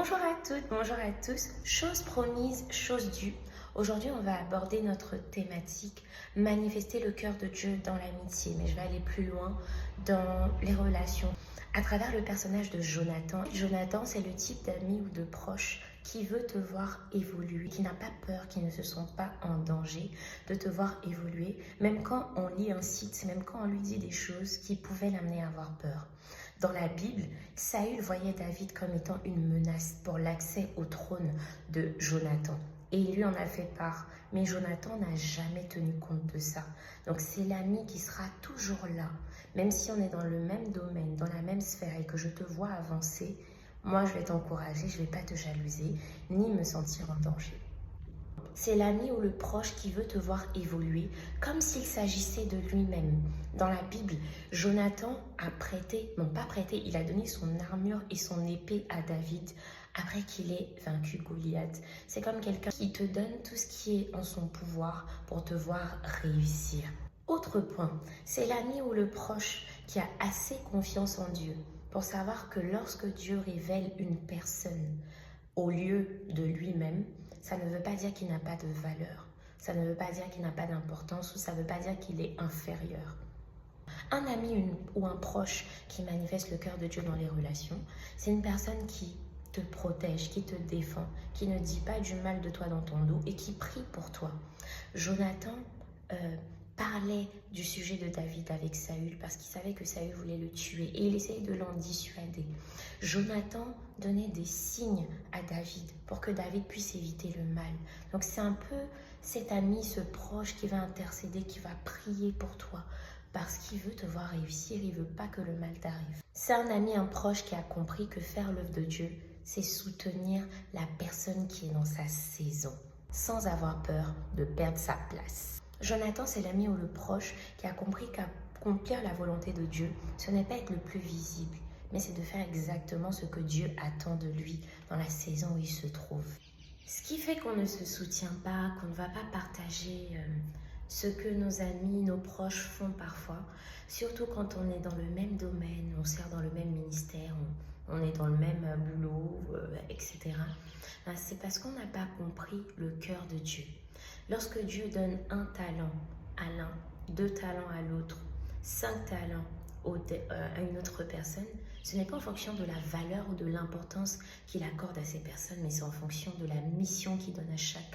Bonjour à toutes, bonjour à tous. Chose promise, chose due. Aujourd'hui, on va aborder notre thématique, manifester le cœur de Dieu dans l'amitié. Mais je vais aller plus loin dans les relations à travers le personnage de Jonathan. Jonathan, c'est le type d'ami ou de proche qui veut te voir évoluer, qui n'a pas peur, qui ne se sent pas en danger de te voir évoluer, même quand on lit un site, même quand on lui dit des choses qui pouvaient l'amener à avoir peur. Dans la Bible, Saül voyait David comme étant une menace pour l'accès au trône de Jonathan. Et il lui en a fait part. Mais Jonathan n'a jamais tenu compte de ça. Donc c'est l'ami qui sera toujours là. Même si on est dans le même domaine, dans la même sphère et que je te vois avancer, moi je vais t'encourager, je ne vais pas te jalouser, ni me sentir en danger. C'est l'ami ou le proche qui veut te voir évoluer, comme s'il s'agissait de lui-même. Dans la Bible, Jonathan a prêté, non pas prêté, il a donné son armure et son épée à David après qu'il ait vaincu Goliath. C'est comme quelqu'un qui te donne tout ce qui est en son pouvoir pour te voir réussir. Autre point, c'est l'ami ou le proche qui a assez confiance en Dieu pour savoir que lorsque Dieu révèle une personne au lieu de lui-même, ça ne veut pas dire qu'il n'a pas de valeur. Ça ne veut pas dire qu'il n'a pas d'importance ou ça ne veut pas dire qu'il est inférieur. Un ami ou un proche qui manifeste le cœur de Dieu dans les relations, c'est une personne qui te protège, qui te défend, qui ne dit pas du mal de toi dans ton dos et qui prie pour toi. Jonathan parlait du sujet de David avec Saül parce qu'il savait que Saül voulait le tuer et il essayait de l'en dissuader. Jonathan donnait des signes à David pour que David puisse éviter le mal. Donc c'est un peu cet ami, ce proche qui va intercéder, qui va prier pour toi parce qu'il veut te voir réussir, il ne veut pas que le mal t'arrive. C'est un ami, un proche qui a compris que faire l'œuvre de Dieu, c'est soutenir la personne qui est dans sa saison, sans avoir peur de perdre sa place. Jonathan, c'est l'ami ou le proche qui a compris qu'accomplir la volonté de Dieu, ce n'est pas être le plus visible, mais c'est de faire exactement ce que Dieu attend de lui dans la saison où il se trouve. Ce qui fait qu'on ne se soutient pas, qu'on ne va pas partager ce que nos amis, nos proches font parfois, surtout quand on est dans le même domaine, on sert dans le même ministère, on est dans le même boulot, etc. C'est parce qu'on n'a pas compris le cœur de Dieu. Lorsque Dieu donne un talent à l'un, 2 talents à l'autre, 5 talents à une autre personne, ce n'est pas en fonction de la valeur ou de l'importance qu'il accorde à ces personnes, mais c'est en fonction de la mission qu'il donne à chacun.